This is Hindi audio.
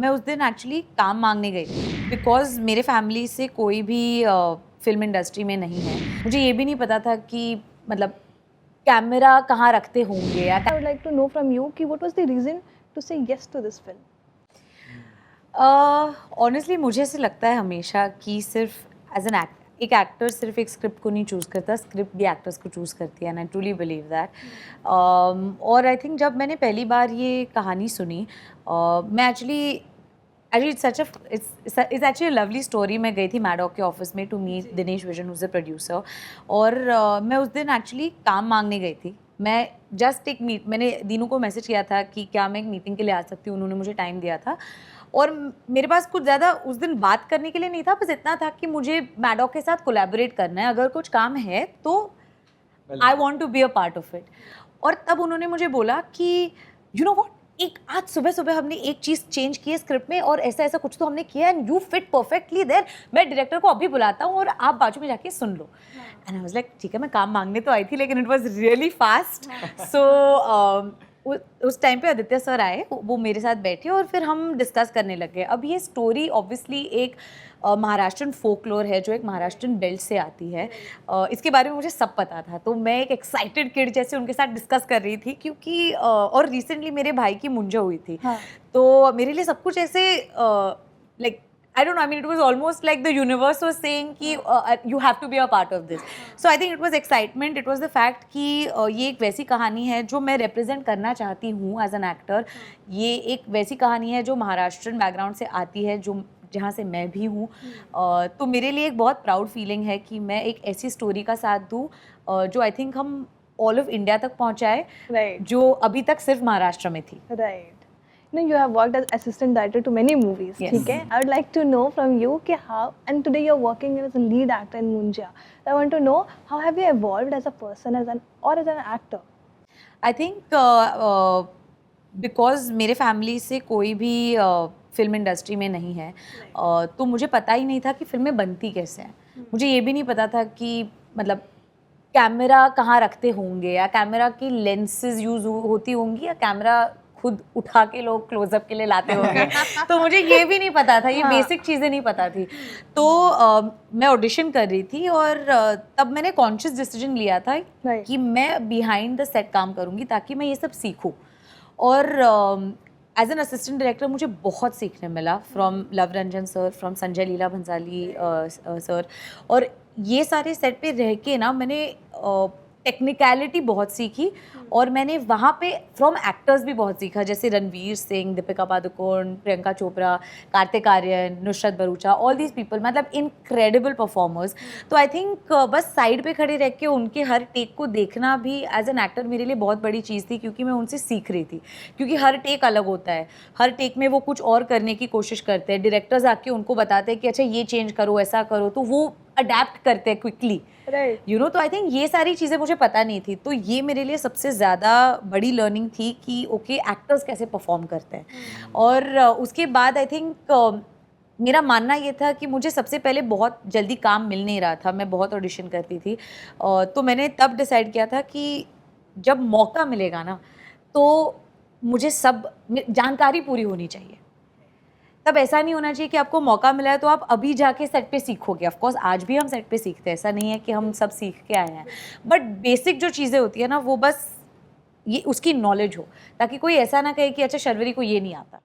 मैं उस दिन एक्चुअली काम मांगने गई थी बिकॉज मेरे फैमिली से कोई भी फिल्म इंडस्ट्री में नहीं है। मुझे ये भी नहीं पता था कि मतलब कैमरा कहाँ रखते होंगे या I would like to know from you कि what was the reason to say yes to this film? Honestly मुझे ऐसे लगता है हमेशा कि सिर्फ एज एन एक एक्टर सिर्फ एक स्क्रिप्ट को नहीं चूज़ करता, स्क्रिप्ट भी एक्टर्स को चूज़ करती है and I truly believe that. और आई थिंक जब मैंने पहली बार ये कहानी सुनी, मैं actually it's actually lovely story. मैं गई थी मैडॉक के ऑफिस में to meet Dinesh Vijan, who's the producer. और मैं उस दिन एक्चुअली काम मांगने गई थी। मैं जस्ट मैंने दीनू को मैसेज किया था कि क्या मैं एक मीटिंग के लिए आ सकती हूँ, उन्होंने मुझे टाइम दिया था। और मेरे पास कुछ ज़्यादा उस दिन बात करने के लिए नहीं था, बस इतना था कि मुझे मैडॉक के साथ कोलैबोरेट करना है, अगर कुछ काम है तो I want to be a part of it. और तब उन्होंने मुझे बोला कि यू नो वॉट, एक आज सुबह सुबह हमने एक चीज़ चेंज की है स्क्रिप्ट में और ऐसा ऐसा कुछ तो हमने किया and you fit perfectly there, मैं डायरेक्टर को अभी बुलाता हूँ और आप बाजू में जाके सुन लो। एंड आई वाज लाइक ठीक है, मैं काम मांगने तो आई थी लेकिन it was really fast. So उस टाइम पे आदित्य सर आए, वो मेरे साथ बैठे और फिर हम डिस्कस करने लगे। अब ये स्टोरी ऑब्वियसली एक महाराष्ट्रन फोकलोर है जो एक महाराष्ट्रन बेल्ट से आती है। इसके बारे में मुझे सब पता था, तो मैं एक एक्साइटेड किड जैसे उनके साथ डिस्कस कर रही थी क्योंकि और रिसेंटली मेरे भाई की मुंजा हुई थी। हाँ. तो मेरे लिए सब कुछ ऐसे like I don't know, I mean, it was almost like the universe was saying कि you have to be a part of this. So I think it was excitement, it was the fact कि ये एक वैसी कहानी है जो मैं represent करना चाहती हूँ as an actor। ये एक वैसी कहानी है जो महाराष्ट्रन बैकग्राउंड से आती है, जो जहाँ से मैं भी हूँ। तो मेरे लिए एक बहुत प्राउड फीलिंग है कि मैं एक ऐसी स्टोरी का साथ दूँ जो आई थिंक हम ऑल ऑफ इंडिया तक पहुँचाए, Right. जो अभी तक सिर्फ महाराष्ट्र में थी। Right. You know, you have worked as assistant director to many movies. Yes. ठीक है? I would like to know from you कि how, and today you're working as a lead actor in Munja. I want to know how have you evolved as a person, as an actor? I think because मेरे फैमिली से कोई भी फिल्म इंडस्ट्री में नहीं है, तो मुझे पता ही नहीं था कि फिल्में बनती कैसे हैं। मुझे ये भी नहीं पता था कि मतलब कैमरा कहाँ रखते होंगे या कैमरा की लेंसेज यूज़ होती होंगी या कैमरा खुद उठा के लोग क्लोजअप के लिए लाते होंगे। तो मुझे ये भी नहीं पता था, ये बेसिक चीज़ें नहीं पता थी। तो मैं ऑडिशन कर रही थी और तब मैंने कॉन्शियस डिसीजन लिया था कि मैं बिहाइंड द सेट काम करूँगी ताकि मैं ये सब सीखूँ। और एज एन असिस्टेंट डायरेक्टर मुझे बहुत सीखने मिला from love Ranjan sir, from Sanjay Leela Bhansali sir. और ये सारे सेट पे रह के ना मैंने टेक्निकलिटी बहुत सीखी और मैंने वहाँ पे फ्रॉम एक्टर्स भी बहुत सीखा, जैसे Ranveer Singh, Deepika Padukone, Priyanka Chopra, Kartik Aaryan, Nusrat Bharucha, all these people, मतलब इनक्रेडिबल परफॉर्मर्स। तो आई थिंक बस साइड पे खड़े रह के उनके हर टेक को देखना भी एज एन एक्टर मेरे लिए बहुत बड़ी चीज़ थी, क्योंकि मैं उनसे सीख रही थी। क्योंकि हर टेक अलग होता है, हर टेक में वो कुछ और करने की कोशिश करते हैं, डायरेक्टर्स आके उनको बताते हैं कि अच्छा ये चेंज करो, ऐसा करो, तो वो अडेप्ट करते हैं क्विकली, यू नो। तो आई थिंक ये सारी चीज़ें मुझे पता नहीं थी, तो ये मेरे लिए सबसे ज़्यादा बड़ी लर्निंग थी कि ओके एक्टर्स कैसे परफॉर्म करते हैं। और उसके बाद आई थिंक मेरा मानना ये था कि मुझे सबसे पहले बहुत जल्दी काम मिल नहीं रहा था, मैं बहुत ऑडिशन करती थी। तो मैंने तब डिसाइड किया था कि जब मौका मिलेगा ना तो मुझे सब जानकारी पूरी होनी चाहिए। तब ऐसा नहीं होना चाहिए कि आपको मौका मिला है तो आप अभी जाके सेट पे सीखोगे। ऑफ कोर्स आज भी हम सेट पे सीखते हैं, ऐसा नहीं है कि हम सब सीख के आए हैं, बट बेसिक जो चीज़ें होती है ना वो बस ये उसकी नॉलेज हो, ताकि कोई ऐसा ना कहे कि अच्छा शर्वरी को ये नहीं आता।